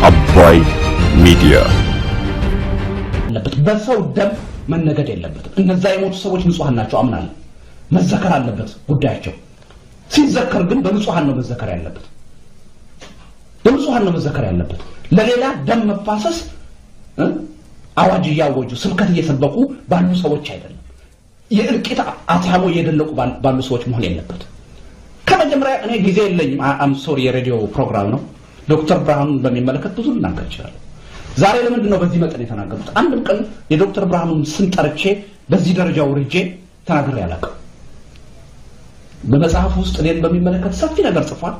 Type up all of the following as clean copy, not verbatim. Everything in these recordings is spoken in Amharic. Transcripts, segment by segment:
አባይ ሚዲያ በሰው ደም መነገድ የለበትም። እነዛ የሞቱ ሰዎች ንጹሃን ናቸው አምናለሁ። መዘከር አለበት ጉዳያቸው። ሲዘከር ግን በንጹሃን ነው መዘከር ያለበት። በንጹሃን ነው መዘከር ያለበት። ለሌላ ደም መፋሰስ አዋጅ ያወጁ ስብከት እየሰበኩ ባሉ ሰዎች አይደለም። የእልቂት አታሞ እየደለቁ ባሉ ሰዎች መሆን የለበት። ከመጀመሪያ እኔ ጊዜ የለኝም። አም ሶሪ የሬዲዮ ፕሮግራም ነው። ዶክተር ብርሃኑን በሚመለከት ብዙ ልናገር ይችላል። ዛሬ ለምንድን ነው በዚህ መጠን የተናገሩት? አንድም ቀን የዶክተር ብርሃኑን ስም ጠርቼ በዚህ ደረጃ ወርጄ ተናግሬ አላውቅም። በመጽሐፍ ውስጥ እኔን በሚመለከት ሰፊ ነገር ጽፏል።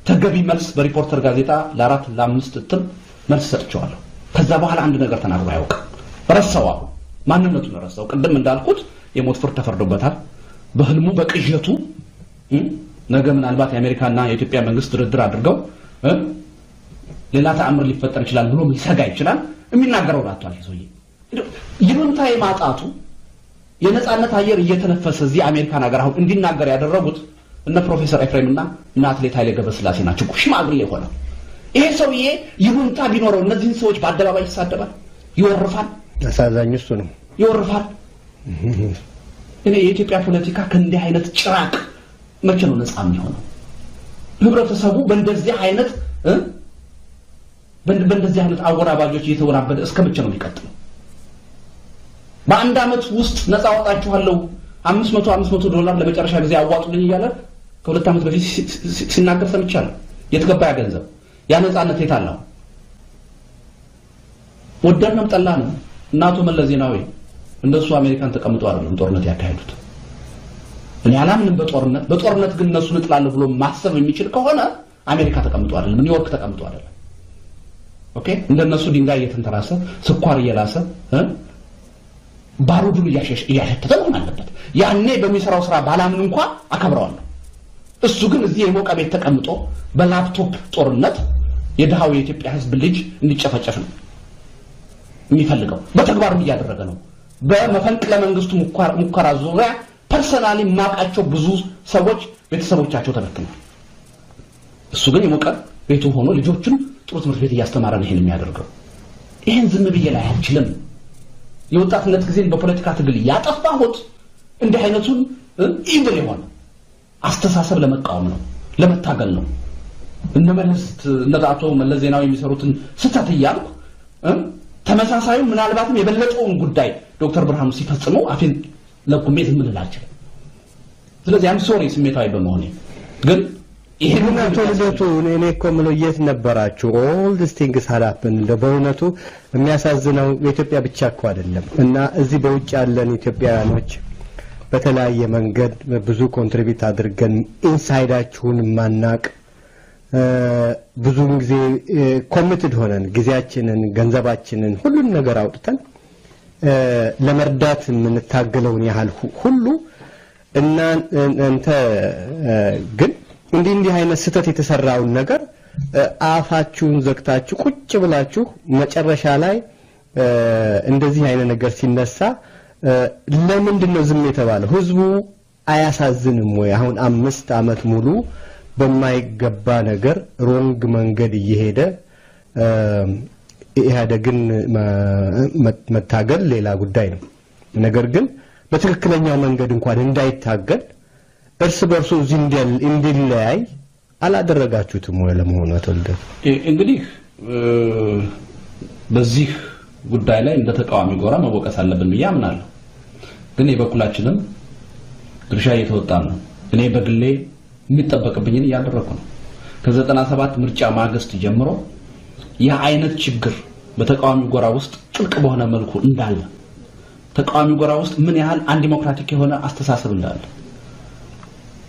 ተገቢ መልስ በሪፖርተር ጋዜጣ ለ4 ለ5 እትም መልስ ሰጥቼዋለሁ። ከዛ በኋላ አንድ ነገር ተናግሮ አያውቅም። ረሳው። አሁን ማንነቱን ረሳው። ቅድም እንዳልኩት የሞት ፍርድ ተፈርዶበታል። በህልሙ በቅዠቱ ነገ ምናልባት የአሜሪካና የኢትዮጵያ መንግስት ድርድር አድርገው ሌላ ተአምር ሊፈጠር ይችላል ብሎ ሊሰጋ ይችላል። የሚናገረው ራቷል ይዞይ ይሉንታ የማጣቱ የነጻነት አየር እየተነፈሰ እዚህ አሜሪካን ሀገር አሁን እንዲናገር ያደረጉት እነ ፕሮፌሰር ኤፍሬምና እና አትሌት ኃይሌ ገብረስላሴ ናቸው። ሽማግሌ ሆነ ይሄ ሰውዬ ይሉንታ ቢኖረው እነዚህን ሰዎች በአደባባይ ይሳደባል፣ ይወርፋል። አሳዛኝ እሱ ነው፣ ይወርፋል። እኔ የኢትዮጵያ ፖለቲካ ከእንዲህ አይነት ጭራቅ መቼ ነው ነጻ የሚሆነው? ህብረተሰቡ በእንደዚህ አይነት በእንደዚህ አይነት አወራባጆች እየተወራበደ እስከ መቼ ነው የሚቀጥለው? በአንድ አመት ውስጥ ነጻ አወጣችኋለሁ 500 ዶላር ለመጨረሻ ጊዜ አዋጡልኝ እያለ ከሁለት አመት በፊት ሲናገር ሰምቻለሁ። የተገባ ገንዘብ ያ ነጻነት የታለው? ወደድንም ጠላንም እናቱ መለስ ዜናዊ እንደሱ አሜሪካን ተቀምጠው አይደለም ጦርነት ያካሄዱት። እኔ አላምንም በጦርነት ግን እነሱ እንጥላለሁ ብሎ ማሰብ የሚችል ከሆነ አሜሪካ ተቀምጠው አይደለም ኒውዮርክ ተቀምጠው አይደለም። ኦኬ እንደነሱ ድንጋይ እየተንተራሰ ስኳር እየላሰ ባሩዱን እያሸተተ ነው አለበት። ያኔ በሚሰራው ስራ ባላምን እንኳን አከብረዋለሁ። እሱ ግን እዚህ የሞቀ ቤት ተቀምጦ በላፕቶፕ ጦርነት የድሃው የኢትዮጵያ ህዝብ ልጅ እንዲጨፈጨፍ ነው የሚፈልገው። በተግባርም እያደረገ ነው። በመፈንቅለ መንግስቱ ሙከራ ዙሪያ ፐርሰናሊ ማቃቸው ብዙ ሰዎች ቤተሰቦቻቸው ተበትነዋል። እሱ ግን የሞቀ ቤቱ ሆኖ ልጆቹን ጥሩ ትምህርት ቤት እያስተማረ ነው ይሄን የሚያደርገው። ይሄን ዝም ብዬ ላይ አልችልም። የወጣትነት ጊዜን በፖለቲካ ትግል ያጠፋሁት እንዲህ አይነቱን ኢቭል የሆነ አስተሳሰብ ለመቃወም ነው፣ ለመታገል ነው። እነአቶ መለስ ዜናዊ የሚሰሩትን ስህተት እያልኩ ተመሳሳዩ ምናልባትም የበለጠውን ጉዳይ ዶክተር ብርሃኑ ሲፈጽሙ አፌን ለቁሜ ዝም ልላችሁ። ስለዚህ አም ሶሪ ስሜታዊ በመሆኔ ግን ይሄን አቶልደቱ እኔ እኮ ምለው የት ነበራችሁ? all these things happen በእውነቱ የሚያሳዝነው የኢትዮጵያ ብቻ እኮ አይደለም። እና እዚህ በውጭ ያለን ኢትዮጵያውያኖች በተለያየ መንገድ ብዙ ኮንትሪቢዩት አድርገን ኢንሳይዳችሁን ማናቅ ብዙውን ጊዜ ኮሚትድ ሆነን ጊዜያችንን ገንዘባችንን ሁሉን ነገር አውጥተን ለመርዳት የምንታገለውን ያህል ሁሉ እና እንተ ግን እንዲህ አይነት ስተት የተሰራውን ነገር አፋችሁን ዘግታችሁ ቁጭ ብላችሁ መጨረሻ ላይ እንደዚህ አይነት ነገር ሲነሳ ለምንድን ነው ዝም የተባለው? ህዝቡ አያሳዝንም ወይ? አሁን 5 አመት ሙሉ በማይገባ ነገር ሮንግ መንገድ እየሄደ ኢህአዴግን መታገል ሌላ ጉዳይ ነው። ነገር ግን በትክክለኛው መንገድ እንኳን እንዳይታገል እርስ በርሱ እንዲለያይ አላደረጋችሁትም ወይ? ለመሆኑ አተልደ እንግዲህ በዚህ ጉዳይ ላይ እንደ ተቃዋሚ ጎራ መወቀስ አለብን ብዬ አምናለሁ። ግን የበኩላችንን ድርሻ እየተወጣን ነው። እኔ በግሌ የሚጠበቅብኝን እያደረኩ ነው። ከ97 ምርጫ ማግስት ጀምሮ ያ አይነት ችግር በተቃዋሚ ጎራ ውስጥ ጥልቅ በሆነ መልኩ እንዳለ ተቃዋሚ ጎራ ውስጥ ምን ያህል አንዲሞክራቲክ የሆነ አስተሳሰብ እንዳለ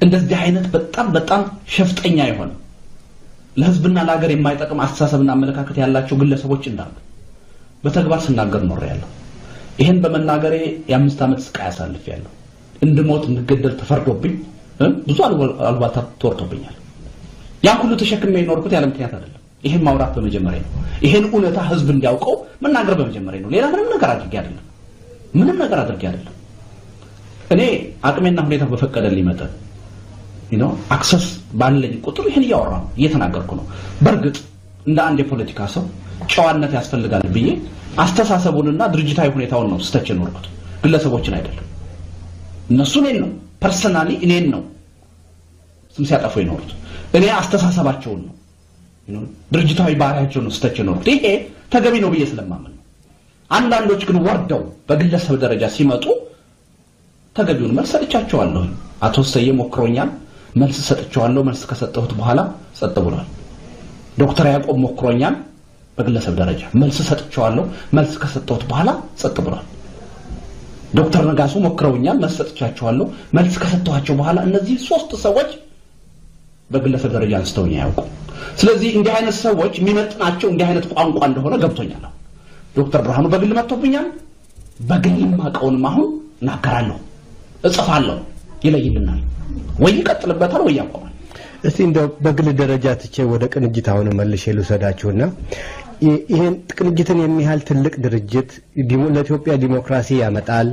እንደዚህ አይነት በጣም ሸፍጠኛ የሆነ ለህዝብና ለሀገር የማይጠቅም አስተሳሰብና አመለካከት ያላቸው ግለሰቦች እንዳሉ በተግባር ስናገር ነው ያለው። ይሄን በመናገሬ የ5 አመት ስቃይ አሳልፌያለሁ። እንድሞት እንድገደል ተፈርዶብኝ ብዙ አልባታ ተወርቶብኛል። ያን ሁሉ ተሸክሜ የኖርኩት ያለ ምክንያት አይደለም። ይሄን ማውራት በመጀመሪያ ነው። ይሄን እውነታ ህዝብ እንዲያውቀው መናገር በመጀመሪያ ነው። ሌላ ምንም ነገር አድርጌ አይደለም። እኔ አቅሜና ሁኔታ በፈቀደልኝ መጠን አክሰስ ባለኝ ቁጥር ይሄን እያወራሁ እየተናገርኩ ነው። በርግጥ እንደ አንድ የፖለቲካ ሰው ጨዋነት ያስፈልጋል ብዬ አስተሳሰቡንና ድርጅታዊ ሁኔታውን ነው ስተች የኖርኩት ግለሰቦችን አይደለም እነሱ እኔን ነው ፐርሰናሊ እኔን ነው ስም ሲያጠፉ የኖሩት እኔ አስተሳሰባቸውን ነው ድርጅታዊ ባህሪያቸውን ነው ስተች የኖርኩት ይሄ ተገቢ ነው ብዬ ስለማመን አንዳንዶች ግን ወርደው በግለሰብ ደረጃ ሲመጡ ተገቢውን መልስ ሰጥቻቸዋለሁ አቶ ሰየ ሞክሮኛል መልስ ሰጥቻለሁ መልስ ከሰጠሁት በኋላ ጸጥ ብሏል ዶክተር ያዕቆብ ሞክሮኛል በግለሰብ ደረጃ መልስ ሰጥቻለሁ መልስ ከሰጠሁት በኋላ ጸጥ ብሏል ዶክተር ነጋሱ ሞክሮኛል መልስ ሰጥቻቸዋለሁ መልስ ከሰጠኋቸው በኋላ እነዚህ ሶስት ሰዎች በግለሰብ ደረጃ አንስተውኝ ያውቁ ስለዚህ እንዲህ አይነት ሰዎች የሚመጥናቸው እንዲህ አይነት ቋንቋ እንደሆነ ገብቶኛል ዶክተር ብርሃኑ በግል መጥቶብኛል በግል ማቀውንም አሁን እናገራለሁ እጽፋለሁ ይለይልናል ወይ ይቀጥልበታል ወይ ያቆማል እስቲ እንደው በግል ደረጃ ትቼ ወደ ቅንጅት አሁን መልሼ ልሰዳችሁና ይሄን ቅንጅትን የሚያህል ትልቅ ድርጅት ለኢትዮጵያ ዲሞክራሲ ያመጣል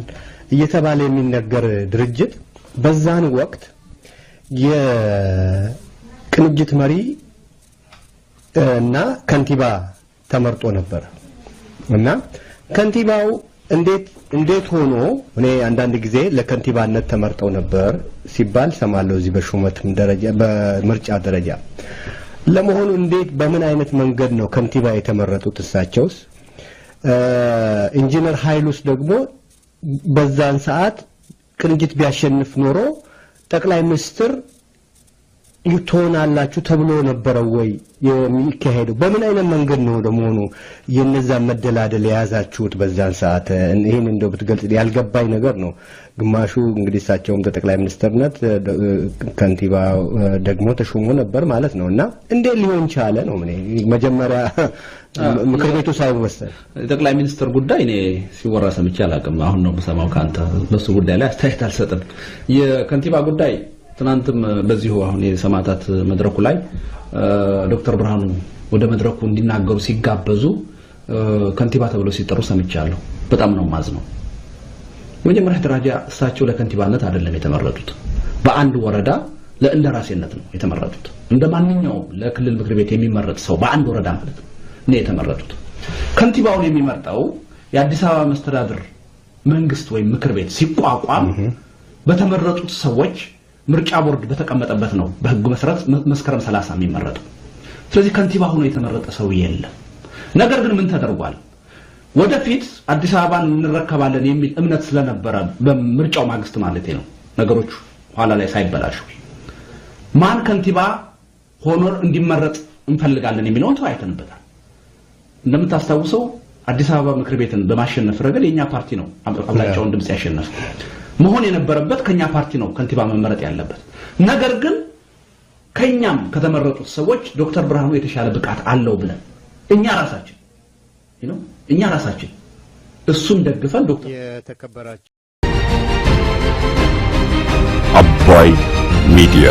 እየተባለ የሚነገር ድርጅት በዛን ወቅት የቅንጅት መሪ እና ከንቲባ ተመርጦ ነበር እና ከንቲባው እንዴት ሆኖ እኔ አንዳንድ ጊዜ ለከንቲባነት ተመርጠው ነበር ሲባል ሰማለው እዚህ በሹመትም ደረጃ በምርጫ ደረጃ ለመሆኑ እንዴት በምን አይነት መንገድ ነው ከንቲባ የተመረጡት እሳቸውስ ኢንጂነር ኃይሉስ ደግሞ በዛን ሰዓት ቅንጅት ቢያሸንፍ ኖሮ ጠቅላይ ሚኒስትር ይቶናላችሁ ተብሎ ነበር ወይ የሚካሄደው በምን አይነት መንገድ ነው ደሞኑ የነዛ መደላደል ያዛችሁት በዛን ሰዓት ይሄን እንደው ብትገልጽ ያልገባኝ ነገር ነው ግማሹ እንግዲህ እሳቸውም ጠቅላይ ሚኒስትርነት ከንቲባ ደግሞ ተሾሞ ነበር ማለት ነውና እንዴት ሊሆን ቻለ ነው መጀመሪያ ምክር ቤቱ ሳይወሰን ጠቅላይ ሚኒስትር ጉዳይ እኔ ሲወራ ሰምቼ አላውቅም አሁን ነው በሰማው ካንተ በሱ ጉዳይ ላይ አስተያየት አልሰጥም የከንቲባ ጉዳይ ትናንትም በዚሁ አሁን የሰማታት መድረኩ ላይ ዶክተር ብርሃኑ ወደ መድረኩ እንዲናገሩ ሲጋበዙ ከንቲባ ተብለው ሲጠሩ ሰምቻለሁ በጣም ነው ማዝነው መጀመሪያ ደረጃ እሳቸው ለከንቲባነት አይደለም የተመረጡት በአንድ ወረዳ ለእንደራሴነት ነው የተመረጡት እንደማንኛውም ለክልል ምክር ቤት የሚመረጥ ሰው በአንድ ወረዳ ማለት ነው የተመረጡት ከንቲባውን የሚመርጠው የአዲስ አበባ መስተዳድር መንግስት ወይ ምክር ቤት ሲቋቋም በተመረጡት ሰዎች ምርጫ ቦርድ በተቀመጠበት ነው በህግ መሰረት መስከረም 30 የሚመረጠው ስለዚህ ከንቲባ ሆኖ የተመረጠ ሰው የለም ነገር ግን ምን ተደርጓል ወደፊት አዲስ አበባን እንረከባለን የሚል እምነት ስለነበረ በምርጫው ማግስት ማለት ነው ነገሮች ኋላ ላይ ሳይበላሹ ማን ከንቲባ ሆኖ እንዲመረጥ እንፈልጋለን የሚለውን ተወያይተንበታል እንደምታስታውሰው አዲስ አበባ ምክር ቤትን በማሸነፍ ረገድ የኛ ፓርቲ ነው አብላጫውን ድምጽ ያሸነፈው መሆን የነበረበት ከኛ ፓርቲ ነው ከንቲባ መመረጥ ያለበት ነገር ግን ከኛም ከተመረጡት ሰዎች ዶክተር ብርሃኑ የተሻለ ብቃት አለው ብለን እኛ ራሳችን እሱን ደግፈን ዶክተር የተከበራችሁ አባይ ሚዲያ